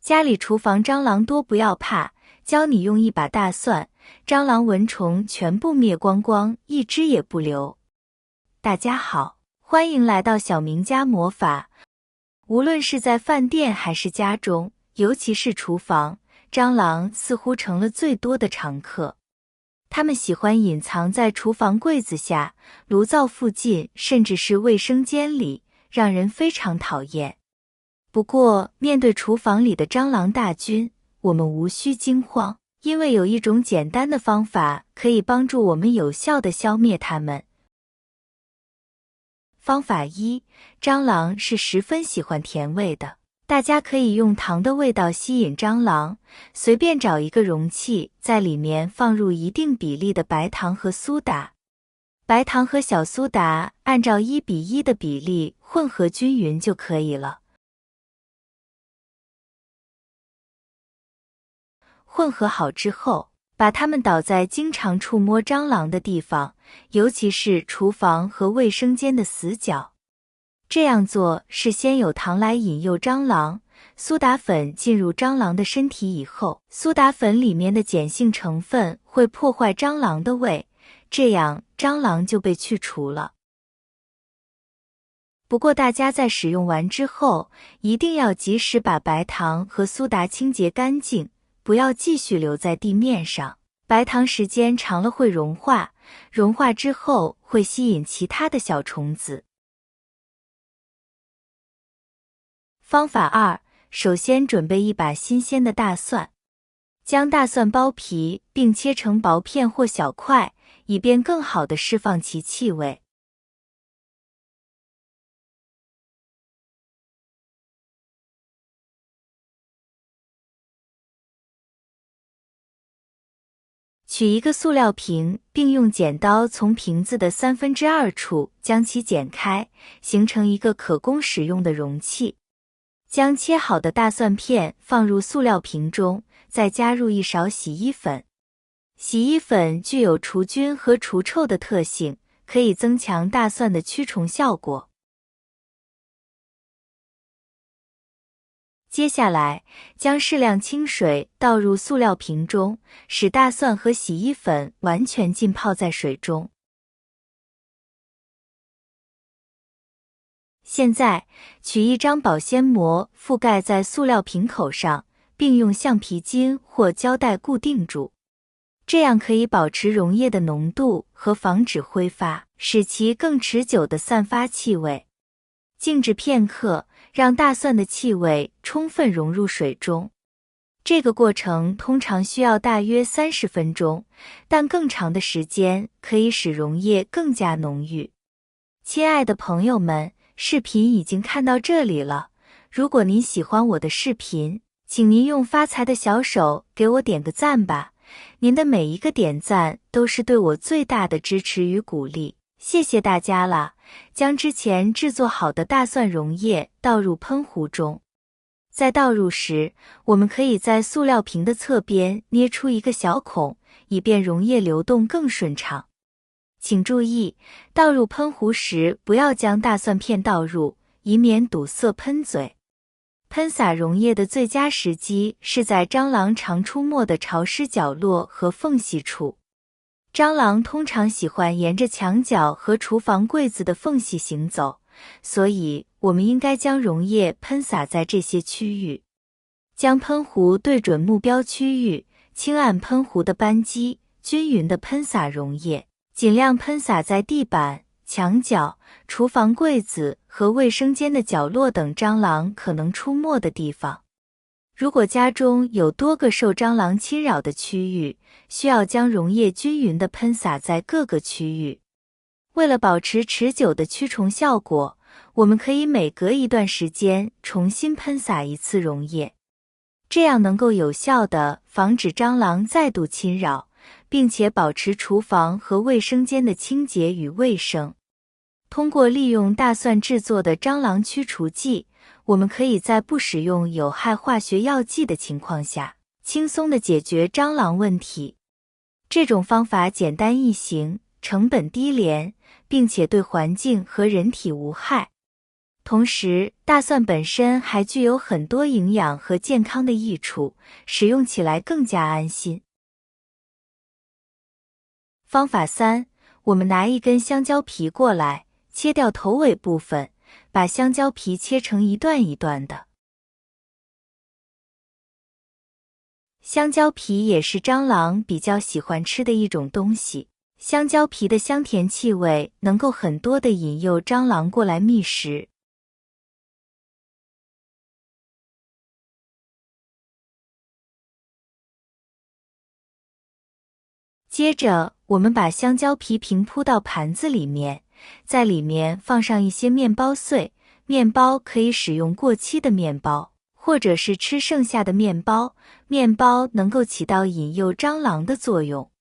家里厨房蟑螂多不要怕，教你用一把大蒜，蟑螂蚊虫全部灭光光，一只也不留。大家好，欢迎来到小明家魔法。无论是在饭店还是家中，尤其是厨房，蟑螂似乎成了最多的常客。它们喜欢隐藏在厨房柜子下、炉灶附近，甚至是卫生间里，让人非常讨厌。不过，面对厨房里的蟑螂大军，我们无需惊慌，因为有一种简单的方法可以帮助我们有效地消灭它们。方法一，蟑螂是十分喜欢甜味的，大家可以用糖的味道吸引蟑螂，随便找一个容器，在里面放入一定比例的白糖和苏打。白糖和小苏打按照1:1的比例混合均匀就可以了。混合好之后，把它们倒在经常触摸蟑螂的地方，尤其是厨房和卫生间的死角。这样做是先有糖来引诱蟑螂，苏打粉进入蟑螂的身体以后，苏打粉里面的碱性成分会破坏蟑螂的胃，这样蟑螂就被去除了。不过大家在使用完之后，一定要及时把白糖和苏打清洁干净，不要继续留在地面上。白糖时间长了会融化，融化之后会吸引其他的小虫子。方法二，首先准备一把新鲜的大蒜，将大蒜剥皮并切成薄片或小块，以便更好地释放其气味。取一个塑料瓶，并用剪刀从瓶子的2/3处将其剪开，形成一个可供使用的容器。将切好的大蒜片放入塑料瓶中，再加入一勺洗衣粉。洗衣粉具有除菌和除臭的特性，可以增强大蒜的驱虫效果。接下来，将适量清水倒入塑料瓶中，使大蒜和洗衣粉完全浸泡在水中。现在，取一张保鲜膜覆盖在塑料瓶口上，并用橡皮筋或胶带固定住。这样可以保持溶液的浓度和防止挥发，使其更持久地散发气味。静置片刻，让大蒜的气味充分融入水中。这个过程通常需要大约30分钟，但更长的时间可以使溶液更加浓郁。亲爱的朋友们，视频已经看到这里了。如果您喜欢我的视频，请您用发财的小手给我点个赞吧。您的每一个点赞都是对我最大的支持与鼓励，谢谢大家了。将之前制作好的大蒜溶液倒入喷壶中。在倒入时，我们可以在塑料瓶的侧边捏出一个小孔，以便溶液流动更顺畅。请注意，倒入喷壶时不要将大蒜片倒入，以免堵塞喷嘴。喷洒溶液的最佳时机是在蟑螂常出没的潮湿角落和缝隙处。蟑螂通常喜欢沿着墙角和厨房柜子的缝隙行走，所以我们应该将溶液喷洒在这些区域。将喷壶对准目标区域，轻按喷壶的扳机，均匀地喷洒溶液，尽量喷洒在地板、墙角、厨房柜子和卫生间的角落等蟑螂可能出没的地方。如果家中有多个受蟑螂侵扰的区域，需要将溶液均匀地喷洒在各个区域。为了保持持久的驱虫效果，我们可以每隔一段时间重新喷洒一次溶液，这样能够有效地防止蟑螂再度侵扰，并且保持厨房和卫生间的清洁与卫生。通过利用大蒜制作的蟑螂驱除剂，我们可以在不使用有害化学药剂的情况下，轻松地解决蟑螂问题。这种方法简单易行，成本低廉，并且对环境和人体无害。同时，大蒜本身还具有很多营养和健康的益处，使用起来更加安心。方法3，我们拿一根香蕉皮过来，切掉头尾部分，把香蕉皮切成一段一段的。香蕉皮也是蟑螂比较喜欢吃的一种东西，香蕉皮的香甜气味能够很多地引诱蟑螂过来觅食。接着，我们把香蕉皮平铺到盘子里面，在里面放上一些面包碎，面包可以使用过期的面包，或者是吃剩下的面包，面包能够起到引诱蟑螂的作用。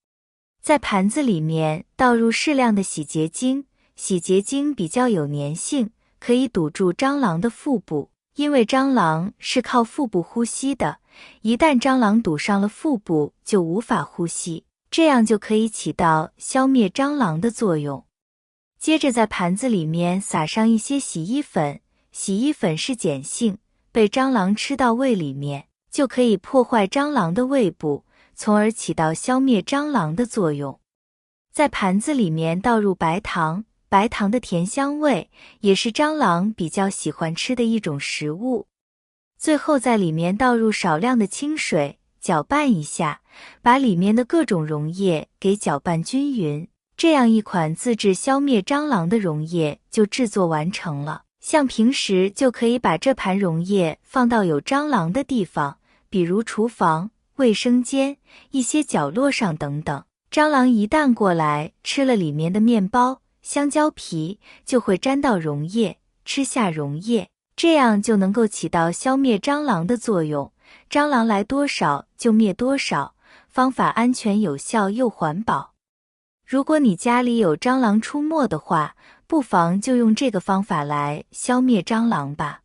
在盘子里面倒入适量的洗洁精，洗洁精比较有粘性，可以堵住蟑螂的腹部，因为蟑螂是靠腹部呼吸的，一旦蟑螂堵上了腹部，就无法呼吸。这样就可以起到消灭蟑螂的作用。接着在盘子里面撒上一些洗衣粉，洗衣粉是碱性，被蟑螂吃到胃里面，就可以破坏蟑螂的胃部，从而起到消灭蟑螂的作用。在盘子里面倒入白糖，白糖的甜香味也是蟑螂比较喜欢吃的一种食物。最后在里面倒入少量的清水，搅拌一下，把里面的各种溶液给搅拌均匀，这样一款自制消灭蟑螂的溶液就制作完成了。像平时就可以把这盘溶液放到有蟑螂的地方，比如厨房、卫生间、一些角落上等等。蟑螂一旦过来吃了里面的面包、香蕉皮，就会沾到溶液，吃下溶液，这样就能够起到消灭蟑螂的作用。蟑螂来多少就灭多少，方法安全有效又环保。如果你家里有蟑螂出没的话，不妨就用这个方法来消灭蟑螂吧。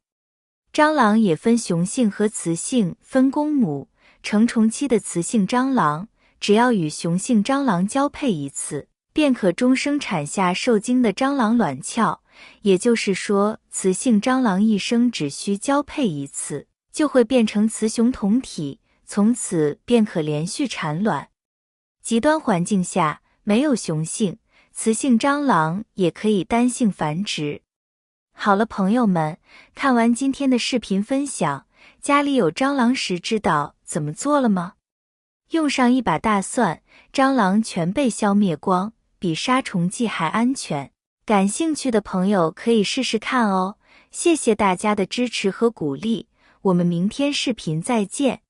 蟑螂也分雄性和雌性，分公母。成虫期的雌性蟑螂，只要与雄性蟑螂交配一次，便可终生产下受精的蟑螂卵鞘，也就是说，雌性蟑螂一生只需交配一次，就会变成雌雄同体，从此便可连续产卵。极端环境下，没有雄性，雌性蟑螂也可以单性繁殖。好了，朋友们，看完今天的视频分享，家里有蟑螂时知道怎么做了吗？用上一把大蒜，蟑螂全被消灭光，比杀虫剂还安全。感兴趣的朋友可以试试看哦。谢谢大家的支持和鼓励。我们明天视频再见。